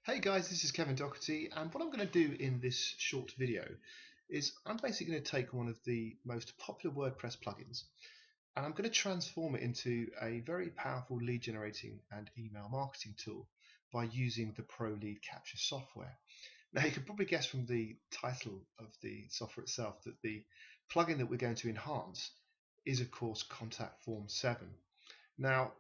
Hey guys, this is Kevin Doherty, and what I'm going to do in this short video is I'm basically going to take one of the most popular WordPress plugins and I'm going to transform it into a very powerful lead generating and email marketing tool by using the Pro Lead Capture software. Now you can probably guess from the title of the software itself that the plugin that we're going to enhance is of course Contact Form 7. Now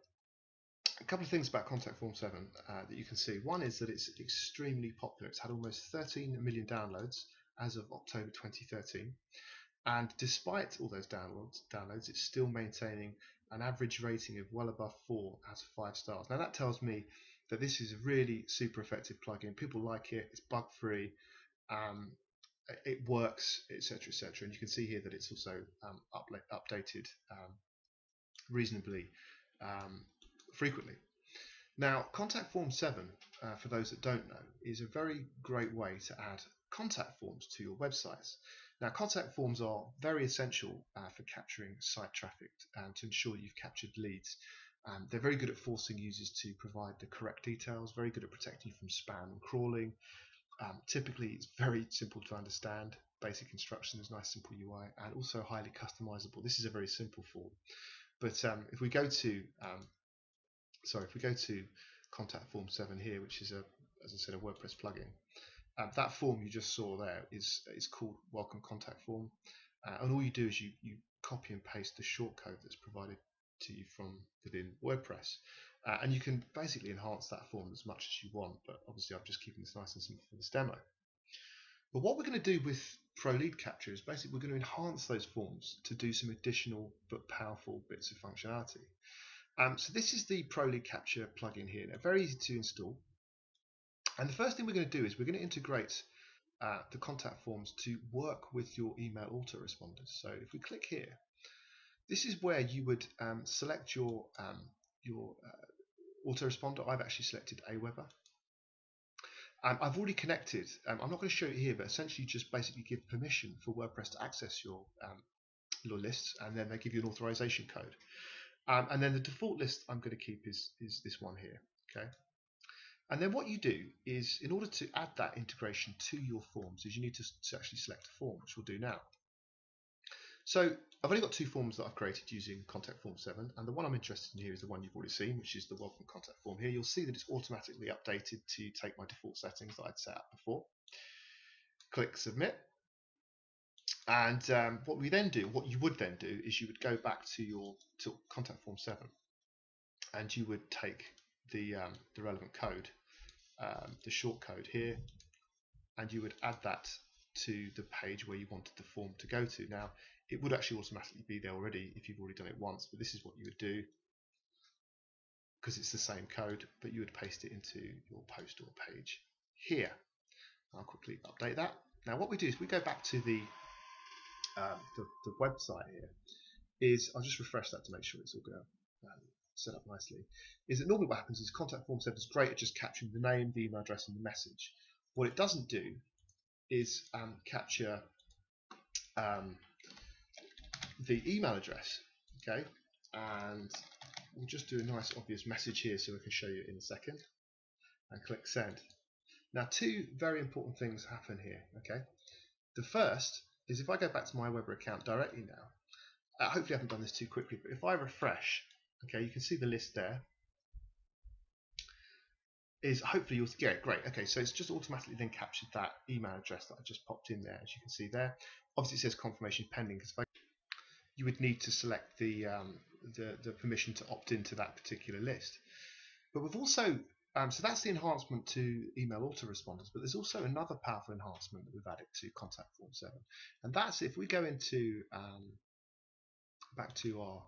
a couple of things about Contact Form 7 that you can see. One is that it's extremely popular. It's had almost 13 million downloads as of October 2013. And despite all those downloads, it's still maintaining an average rating of well above 4 out of 5 stars. Now that tells me that this is a really super effective plugin. People like it. It's bug free. It works, etc., etc. And you can see here that it's also updated reasonably frequently. Now, Contact Form 7, for those that don't know, is a very great way to add contact forms to your websites. Now, contact forms are very essential for capturing site traffic and to ensure you've captured leads. They're very good at forcing users to provide the correct details, very good at protecting you from spam and crawling. Typically, it's very simple to understand, basic instructions, nice simple UI, and also highly customizable. This is a very simple form. But if we go to Contact Form 7 here, which is as I said, a WordPress plugin, that form you just saw there is called Welcome Contact Form, and all you do is you copy and paste the shortcode that's provided to you from within WordPress, and you can basically enhance that form as much as you want. But obviously, I'm just keeping this nice and simple for this demo. But what we're going to do with Pro Lead Capture is basically we're going to enhance those forms to do some additional but powerful bits of functionality. So this is the Pro Lead Capture plugin here. Now, very easy to install. And the first thing we're going to do is we're going to integrate the contact forms to work with your email autoresponders. So if we click here, this is where you would select your autoresponder. I've actually selected Aweber. I've already connected. I'm not going to show it here, but essentially just basically give permission for WordPress to access your lists, and then they give you an authorization code. And then the default list I'm going to keep is this one here. Okay. And then what you do is, in order to add that integration to your forms, is you need to actually select a form, which we'll do now. So I've only got two forms that I've created using Contact Form 7, and the one I'm interested in here is the one you've already seen, which is the Welcome Contact Form here. You'll see that it's automatically updated to take my default settings that I'd set up before. Click Submit. And what you would then do is you would go back to Contact Form 7, and you would take the relevant code, the short code here, and you would add that to the page where you wanted the form to go to. Now, it would actually automatically be there already if you've already done it once, but this is what you would do because it's the same code, but you would paste it into your post or page here. I'll quickly update that. Now, what we do is we go back to the website here. I'll just refresh that to make sure it's all going set up nicely. Is that normally what happens is Contact Form 7 is great at just capturing the name, the email address, and the message. What it doesn't do is capture the email address. Okay, and we'll just do a nice obvious message here so we can show you in a second, and click send. Now, two very important things happen here. Okay, the first is if I go back to my Weber account directly now, hopefully I haven't done this too quickly, but if I refresh, okay, you can see the list there. Hopefully you'll, yeah, great. Okay, so it's just automatically then captured that email address that I just popped in there, as you can see there. Obviously it says confirmation pending because you would need to select the permission to opt into that particular list. But we've also so that's the enhancement to email autoresponders, but there's also another powerful enhancement that we've added to Contact Form 7, and that's if we go into back to our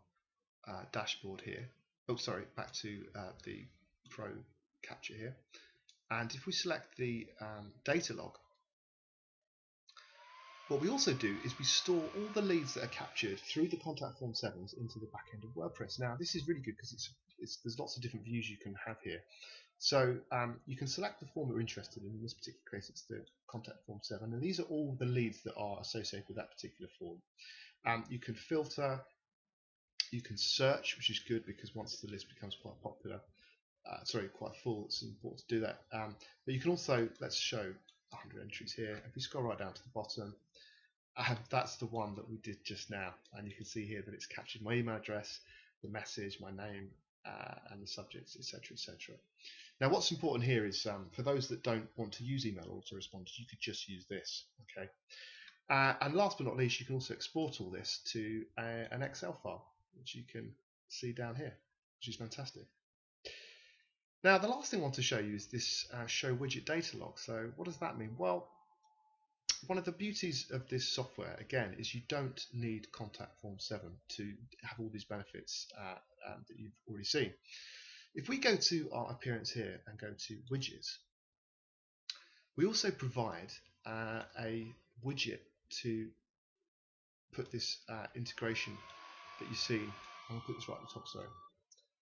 dashboard here. Oh, sorry, back to the Pro Capture here, and if we select the data log, what we also do is we store all the leads that are captured through the Contact Form 7s into the back end of WordPress. Now, this is really good because there's lots of different views you can have here. So you can select the form you're interested in. In this particular case, it's the Contact Form 7, and these are all the leads that are associated with that particular form. You can filter, you can search, which is good because once the list becomes quite popular, sorry, quite full. It's important to do that. But you can also, let's show 100 entries here. If we scroll right down to the bottom, that's the one that we did just now, and you can see here that it's captured my email address, the message, my name, and the subjects, etc., etc. Now, what's important here is for those that don't want to use email autoresponders, you could just use this. Okay. And last but not least, you can also export all this to an Excel file, which you can see down here, which is fantastic. Now, the last thing I want to show you is this show widget data log. So what does that mean? Well, one of the beauties of this software, again, is you don't need Contact Form 7 to have all these benefits that you've already seen. If we go to our appearance here and go to widgets, we also provide a widget to put this integration that you see. I'll put this right at the top, sorry.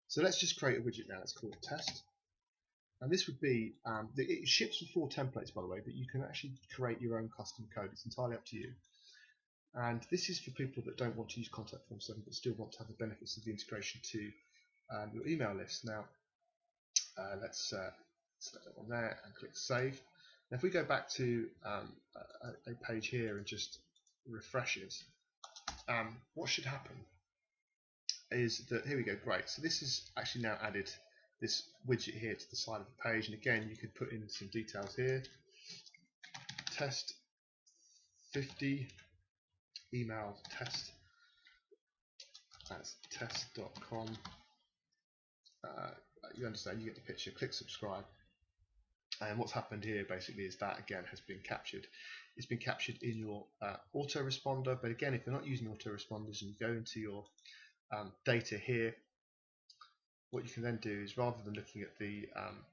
So let's just create a widget now. It's called test. And this would be, it ships with 4 templates, by the way, but you can actually create your own custom code. It's entirely up to you. And this is for people that don't want to use Contact Form 7 but still want to have the benefits of the integration to your email list. Now, let's select that one there and click Save. Now, if we go back to a page here and just refresh it, what should happen is that, here we go, great. So this is actually now added this widget here to the side of the page, and again you could put in some details here. Test 50 email test, that's test.com. You understand, you get the picture. Click subscribe, and what's happened here basically is that again has been captured. It's been captured in your autoresponder, but again, if you're not using autoresponders and you go into your data here, what you can then do is, rather than looking at the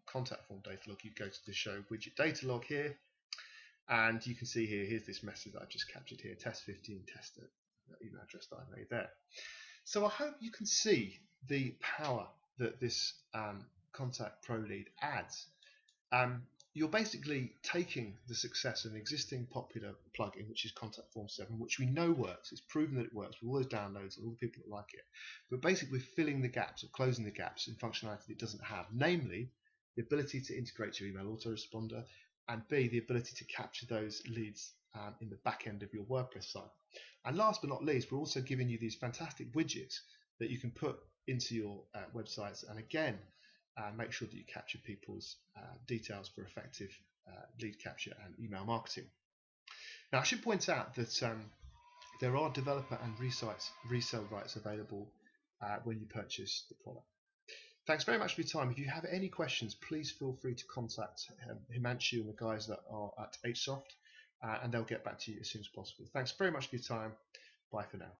contact form data log, you go to the show widget data log here, and you can see here, here's this message that I've just captured here, test 15 test email address that I made there. So I hope you can see the power that this Contact Pro Lead adds. You're basically taking the success of an existing popular plugin, which is Contact Form 7, which we know works. It's proven that it works with all those downloads and all the people that like it. But basically, we're filling the gaps or closing the gaps in functionality that it doesn't have, namely the ability to integrate your email autoresponder, and B, the ability to capture those leads in the back end of your WordPress site. And last but not least, we're also giving you these fantastic widgets that you can put into your websites, and again, make sure that you capture people's details for effective lead capture and email marketing. Now, I should point out that there are developer and resale rights available when you purchase the product. Thanks very much for your time. If you have any questions, please feel free to contact Himanshu and the guys that are at HSoft, and they'll get back to you as soon as possible. Thanks very much for your time. Bye for now.